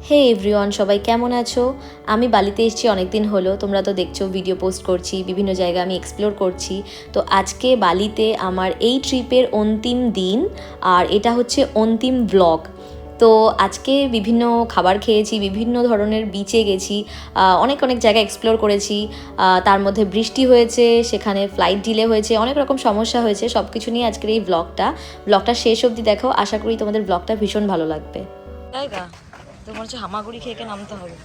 হে everyone, সবাই কেমন আছো? আমি বালিতে এসেছি অনেক দিন হলো। তোমরা তো দেখছো ভিডিও পোস্ট করছি, বিভিন্ন জায়গা আমি এক্সপ্লোর করছি। তো আজকে বালিতে আমার এই ট্রিপের অন্তিম দিন, আর এটা হচ্ছে অন্তিম ব্লগ। তো আজকে বিভিন্ন খাবার খেয়েছি, বিভিন্ন ধরনের বিচে গেছি, অনেক অনেক জায়গা এক্সপ্লোর করেছি। তার মধ্যে বৃষ্টি হয়েছে, সেখানে ফ্লাইট ডিলে হয়েছে, অনেক রকম সমস্যা হয়েছে। সব কিছু নিয়ে আজকের এই ব্লগটা শেষ অবধি দেখো। আশা করি তোমাদের ব্লগটা ভীষণ ভালো লাগবে। জায়গা তো মনে হচ্ছে হামাগুড়ি খেয়ে নামতে হবে।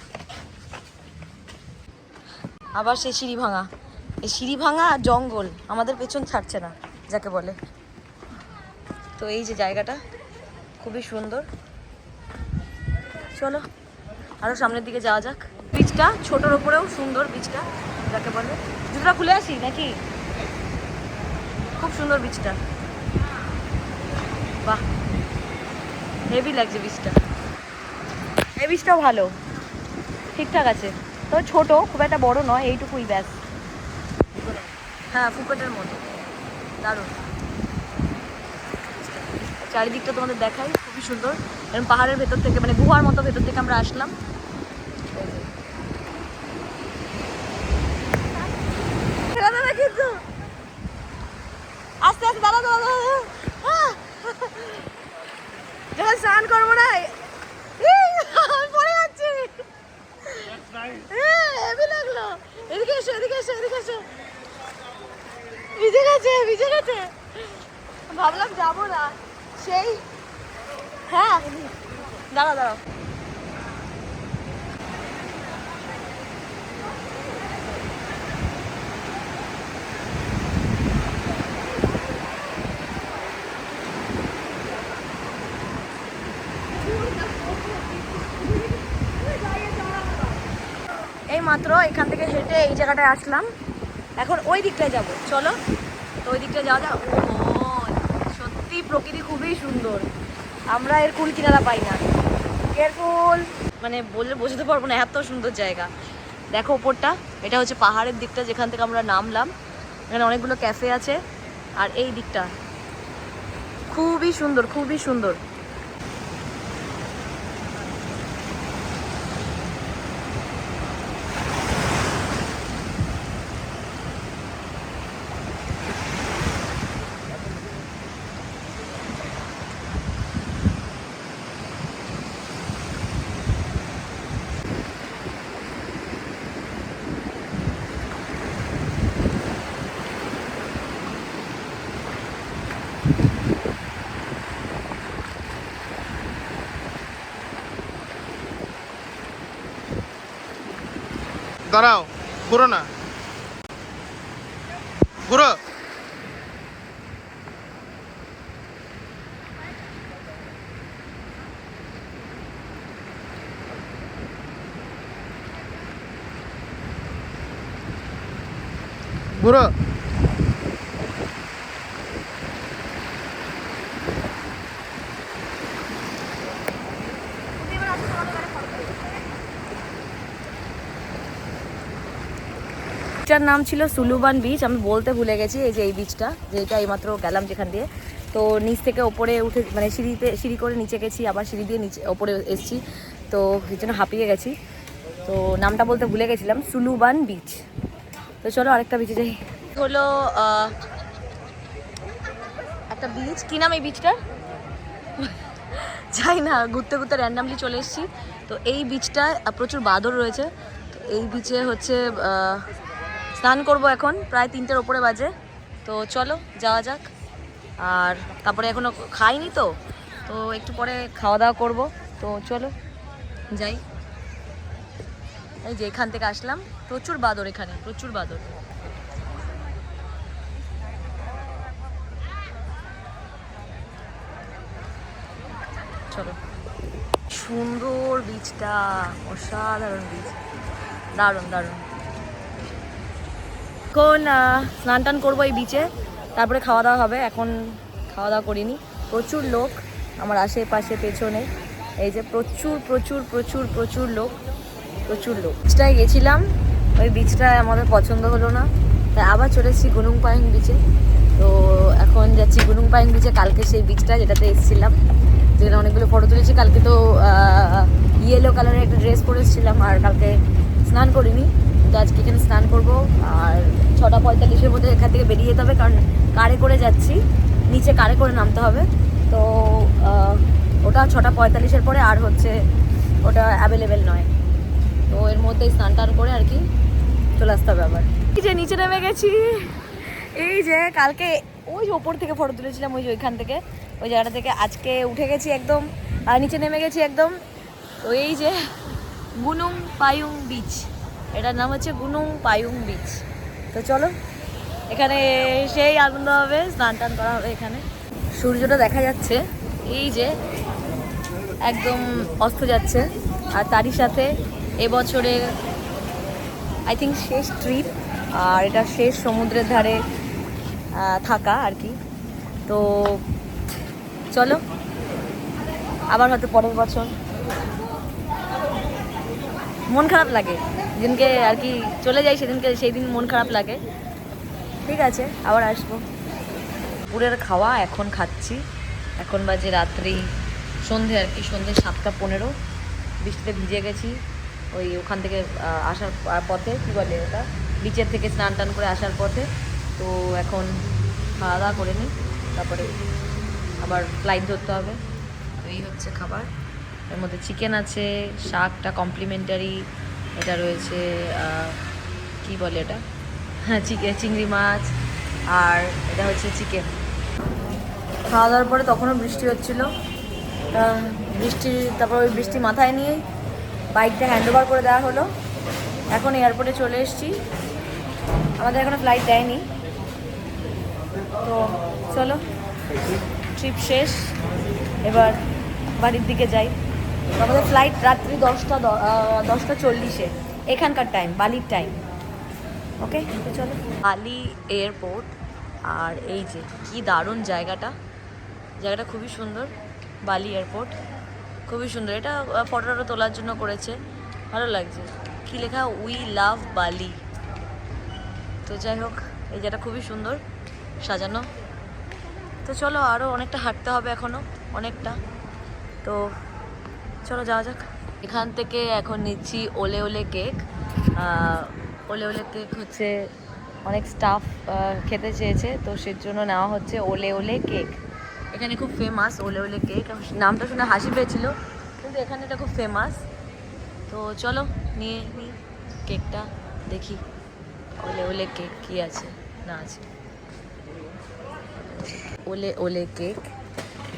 আবার সেই সিঁড়ি ভাঙা, এই সিঁড়ি ভাঙা আর জঙ্গল আমাদের পেছন ছাড়ছে না, যাকে বলে। তো এই যে জায়গাটা খুবই সুন্দর। চলো আরো সামনের দিকে যাওয়া যাক। বীজটা ছোটোর ওপরেও সুন্দর, বীজটা যাকে বলে। জুতোটা খুলে আসি নাকি? খুব সুন্দর বীজটা, বাহ, হেভি লাগছে বীজটা। এই বীজটাও ভালো, ঠিকঠাক আছে। তো ছোট, খুব একটা বড় নয়, এইটুকুই ব্যাস। হ্যাঁ, ফুকেটের মতো দারুণ। চারিদিকটা তোমাদের দেখাই, খুবই সুন্দর। এরকম পাহাড়ের ভেতর থেকে, মানে গুহার মতো ভেতর থেকে আমরা আসলাম। কিন্তু আস্তে আস্তে দাঁড়া দাঁড়া দাঁড়া, যখন স্নান করবো না পড়ে যাচ্ছি। হেভি লাগলো। এদিকে এসো, এদিকে এসো, এদিকে এসো। ভিজে গেছে, ভিজে গেছে। ভাবলাম যাবো না, সেই হ্যাঁ দাঁড়াও দাঁড়াও। এই মাত্র এখান থেকে হেঁটে এই জায়গাটায় আসলাম, এখন ওই দিকটায় যাব। চলো তো ওই দিকটায় যাওয়া যাক। ও সত্যি প্রকৃতি খুবই সুন্দর, আমরা এর কুল কিনারা পাই না। কেয়ারফুল, মানে বলে বোঝাতে পারবো না, এত সুন্দর জায়গা। দেখো ওপরটা, এটা হচ্ছে পাহাড়ের দিকটা যেখান থেকে আমরা নামলাম। এখানে অনেকগুলো ক্যাফে আছে, আর এই দিকটা খুবই সুন্দর, খুবই সুন্দর। দাঁড়াও, ঘুরো না, ঘুরো। ঘুরো। বিচটার নাম ছিল সুলুবান বিচ, আমি বলতে ভুলে গেছি। এই যে এই বিচটা, যেটা এইমাত্র গেলাম যেখান দিয়ে, তো নিচ থেকে ওপরে উঠে, মানে সিঁড়ি করে নিচে গেছি, আবার সিঁড়ি দিয়ে নিচে ওপরে এসেছি, তো এই জন্য হাঁপিয়ে গেছি। তো নামটা বলতে ভুলে গেছিলাম, সুলুবান বিচ। তো চলো আরেকটা বিচে যাই। হলো একটা বিচ, কি নাম এই বিচটার যাই না, ঘুরতে ঘুরতে র্যান্ডামলি চলে এসেছি। তো এই বিচটায় প্রচুর বাঁদর রয়েছে। তো এই বিচে হচ্ছে স্নান করব এখন, প্রায় 3টের ওপরে বাজে। তো চলো যাওয়া যাক। আর তারপরে এখনও খাইনি, তো তো একটু পরে খাওয়া দাওয়া করবো। তো চলো যাই। এই যে এখান থেকে আসলাম, প্রচুর বাঁদর, এখানে প্রচুর বাঁদর। চলো, সুন্দর বিচটা, অসাধারণ বিচ, দারুণ দারুণ। এখন স্নান টান করবো এই বিচে, তারপরে খাওয়া দাওয়া হবে। এখন খাওয়া দাওয়া করিনি। প্রচুর লোক আমার আশেপাশে, পেছনে এই যে প্রচুর প্রচুর প্রচুর প্রচুর লোক, প্রচুর লোক। বিচটায় গেছিলাম, ওই বিচটায় আমাদের পছন্দ হলো না, তাই আবার চলে এসেছি গুনুং পাইং বিচে। তো এখন যাচ্ছি গুনুং পাইং বিচে। কালকে সেই বিচটা যেটাতে এসেছিলাম, যেখানে অনেকগুলো ফটো তুলেছি, কালকে তো ইয়েলো কালারের একটা ড্রেস পরেছিলাম, আর কালকে স্নান করিনি। তো আজকে এখানে স্নান করব, আর 6:45-এর মধ্যে এখান থেকে বেরিয়ে যেতে হবে, কারণ কারে করে যাচ্ছি, নিচে কারে করে নামতে হবে। তো ওটা 6:45-এর পরে আর হচ্ছে ওটা অ্যাভেলেবেল নয়। তো এর মধ্যেই স্নান টান করে আর কি চলে আসতে হবে আবার। এই যে নিচে নেমে গেছি, এই যে কালকে ওই ওপর থেকে ফটো তুলেছিলাম, ওই যে ওইখান থেকে, ওই জায়গাটা থেকে। আজকে উঠে গেছি একদম, আর নিচে নেমে গেছি একদম। তো এই যে গুনুং পায়ুং বিচ, এটার নাম হচ্ছে গুনুং পায়ুং বিচ। তো চলো, এখানে সেই আনন্দ হবে, স্নান টান করা হবে এখানে। সূর্যটা দেখা যাচ্ছে এই যে একদম অস্ত যাচ্ছে, আর তারই সাথে এবছরের আই থিঙ্ক শেষ ট্রিপ, আর এটা শেষ সমুদ্রের ধারে থাকা আর কি। তো চলো, আবার হয়তো পরের বছর। মন খারাপ লাগে যেদিনকে আর কি চলে যাই, সেই দিন মন খারাপ লাগে। ঠিক আছে, আবার আসবো। দুপুরের খাওয়া এখন খাচ্ছি, এখন বাজে রাত্রি সন্ধে আর কি, সন্ধে 7:15। বৃষ্টিতে ভিজে গেছি ওই ওখান থেকে আসার পথে, কী বলে ওটা, বিচের থেকে স্নান টান করে আসার পথে। তো এখন খাওয়া দাওয়া করে নিই, তারপরে আবার ফ্লাইট ধরতে হবে। তো এই হচ্ছে খাবার, এর মধ্যে চিকেন আছে, শাকটা কমপ্লিমেন্টারি, এটা রয়েছে কি বলে এটা, হ্যাঁ চিংড়ি মাছ, আর এটা হচ্ছে চিকেন। খাওয়া দাওয়ার পরে তখনও বৃষ্টি হচ্ছিলো, তারপর ওই বৃষ্টি মাথায় নিয়ে বাইকটা হ্যান্ডওভার করে দেওয়া হলো। এখন এয়ারপোর্টে চলে এসেছি, আমাদের এখনো ফ্লাইট দেয়নি। তো চলো, ট্রিপ শেষ, এবার বাড়ির দিকে যাই। আমাদের ফ্লাইট রাত্রি 10:40 এখানকার টাইম, বালির টাইম। ওকে, তো চলো। বালি এয়ারপোর্ট, আর এই যে কি দারুণ জায়গাটা খুবই সুন্দর। বালি এয়ারপোর্ট খুবই সুন্দর, এটা ফটোটা তোলার জন্য করেছে, ভালো লাগছে। কি লেখা, উই লাভ বালি। তো যাই হোক, এই জায়গাটা খুবই সুন্দর সাজানো। তো চলো, আরও অনেকটা হাঁটতে হবে এখনও, অনেকটা। তো চলো যাওয়া যাক। এখান থেকে এখন নিচ্ছি ওলে ওলে কেক। ওলে ওলে কেক হচ্ছে অনেক স্টাফ খেতে চেয়েছে, তো সেজন্য নেওয়া হচ্ছে ওলে ওলে কেক। এখানে খুব ফেমাস ওলে ওলে কেক, নামটা শুনে হাসি পেয়েছিল, কিন্তু এখানে এটা খুব ফেমাস। তো চলো নিয়ে নিই কেকটা, দেখি ওলে ওলে কেক কী আছে না আছে। ওলে ওলে কেক,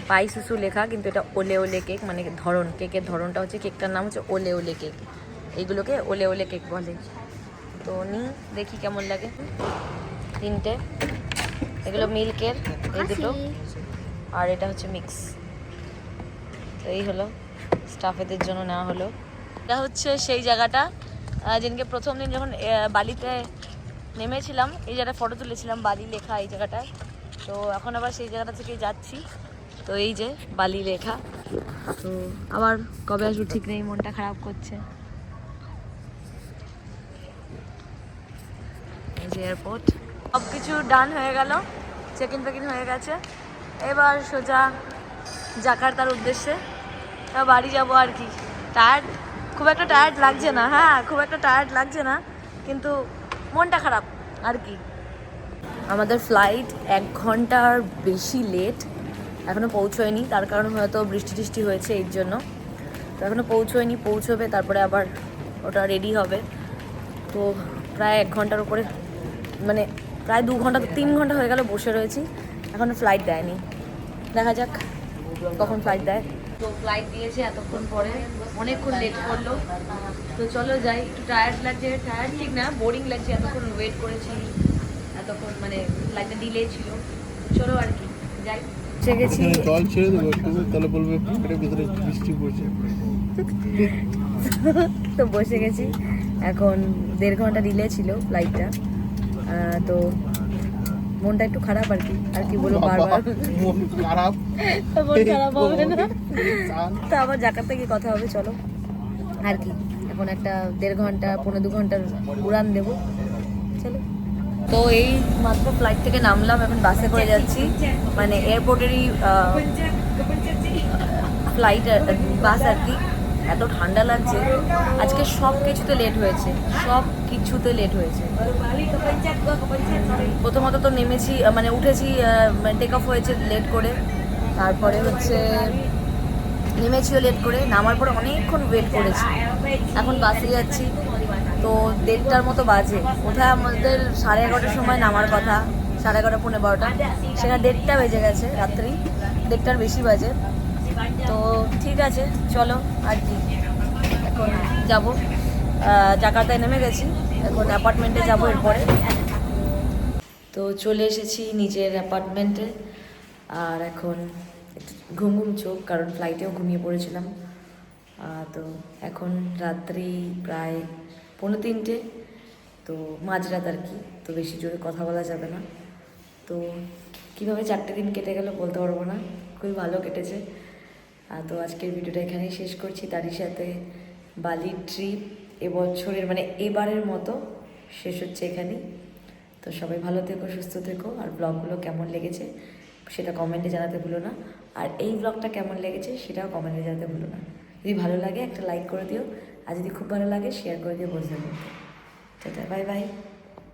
পাই সুসু লেখা, কিন্তু এটা ওলে ওলে কেক, মানে ধরন, কেকের ধরনটা হচ্ছে, কেকটার নাম হচ্ছে ওলে ওলে কেক। এইগুলোকে ওলে ওলে কেক বলে। তো নিই, দেখি কেমন লাগে। 3টে, এগুলো মিল্কের এই দুটো, আর এটা হচ্ছে মিক্স। তো এই হলো স্টাফেদের জন্য নেওয়া হলো। এটা হচ্ছে সেই জায়গাটা যেদিনকে প্রথম দিন যখন বালিতে নেমেছিলাম, এই জায়গাটা ফটো তুলেছিলাম, বালি লেখা এই জায়গাটায়। তো এখন আবার সেই জায়গাটা থেকে যাচ্ছি। তো এই যে বালি লেখা, তো আবার কবে আসবো ঠিক নেই, মনটা খারাপ করছে। এই যে এয়ারপোর্ট, সব কিছু ডান হয়ে গেল, চেক ইন ফেকিন হয়ে গেছে। এবার সোজা জাকার্তার উদ্দেশ্যে বাড়ি যাবো আর কি। খুব একটা টায়ার্ড লাগছে না, হ্যাঁ খুব একটা টায়ার্ড লাগছে না, কিন্তু মনটা খারাপ আর কি। আমাদের ফ্লাইট 1 ঘন্টার বেশি লেট, এখনও পৌঁছয়নি, তার কারণ হয়তো বৃষ্টি টিষ্টি হয়েছে এর জন্য। তো এখনও পৌঁছয়নি, পৌঁছবে তারপরে আবার ওটা রেডি হবে। তো প্রায় 1 ঘন্টার উপরে, মানে প্রায় 2 ঘন্টা 3 ঘন্টা হয়ে গেল বসে রয়েছি, এখনও ফ্লাইট দেয়নি। দেখা যাক কখন ফ্লাইট দেয়। তো ফ্লাইট দিয়েছে এতক্ষণ পরে, অনেকক্ষণ লেট করলো। তো চলো যাই, একটু টায়ার্ড লাগছে, টায়ার্ড ঠিক না, বোরিং লাগছে, এতক্ষণ ওয়েট করেছি, এতক্ষণ মানে ফ্লাইটটা ডিলে ছিল। চলো আর কি যাই, পৌঁছে গেছি। জল ছেড়ে দেবো একটু, তাহলে বলবে পেটের ভিতরে বৃষ্টি পড়ছে। তো বসে গেছি, এখন 1.5 ঘন্টা ডিলে ছিল ফ্লাইটটা। তো মনটা একটু খারাপ আর কি, বলবো বারবার মন খারাপ, মন খারাপ হবে না, তো আবার জাকার্তা গিয়ে কথা হবে। চলো আর কি, এখন একটা 1.5 ঘন্টা 1.5-2 ঘন্টার উড়ান দেবো, চলো। তো এই মাত্র ফ্লাইট থেকে নামলাম, এখন বাসে করে যাচ্ছি, মানে এয়ারপোর্টেরই ফ্লাইট বাস আর কি। এত ঠান্ডা লাগছে। আজকে সব কিছুতে লেট হয়েছে, সব কিছুতে লেট হয়েছে। প্রথমত তো নেমেছি, মানে উঠেছি, টেক অফ হয়েছে লেট করে, তারপরে হচ্ছে নেমেছিও লেট করে, নামার পরে অনেকক্ষণ ওয়েট করেছি। এখন বাসে যাচ্ছি, তো 1:30টার মতো বাজে। কোথায় আমাদের 11:30টার সময় নামার কথা, 11:30 পৌনে 12টা, সেখানে 1:30টা বেজে গেছে, রাত্রি 1:30টার বেশি বাজে। তো ঠিক আছে, চলো আর কি, এখন যাব জাকার্তায় নেমে গেছি, এখন অ্যাপার্টমেন্টে যাবো এরপরে। তো চলে এসেছি নিজের অ্যাপার্টমেন্টে, আর এখন একটু ঘুম ঘুম চোখ, কারণ ফ্লাইটেও ঘুমিয়ে পড়েছিলাম। তো এখন রাত্রি প্রায় 2:45, তো মাঝরাত আর কি, তো বেশি জোরে কথা বলা যাবে না। তো কীভাবে 4টে দিন কেটে গেল বলতে পারবো না, খুবই ভালো কেটেছে। তো আজকের ভিডিওটা এখানেই শেষ করছি, তারই সাথে বালির ট্রিপ এবছরের, মানে এবারের মতো শেষ হচ্ছে এখানেই। তো সবাই ভালো থেকো, সুস্থ থেকো, আর ব্লগগুলো কেমন লেগেছে সেটা কমেন্টে জানাতে ভুলো না, আর এই ব্লগটা কেমন লেগেছে সেটাও কমেন্টে জানাতে ভুলো না। যদি ভালো লাগে একটা লাইক করে দিও, আর যদি খুব ভালো লাগে শেয়ার করে দিও বন্ধুদের মধ্যে। Tata, bye bye.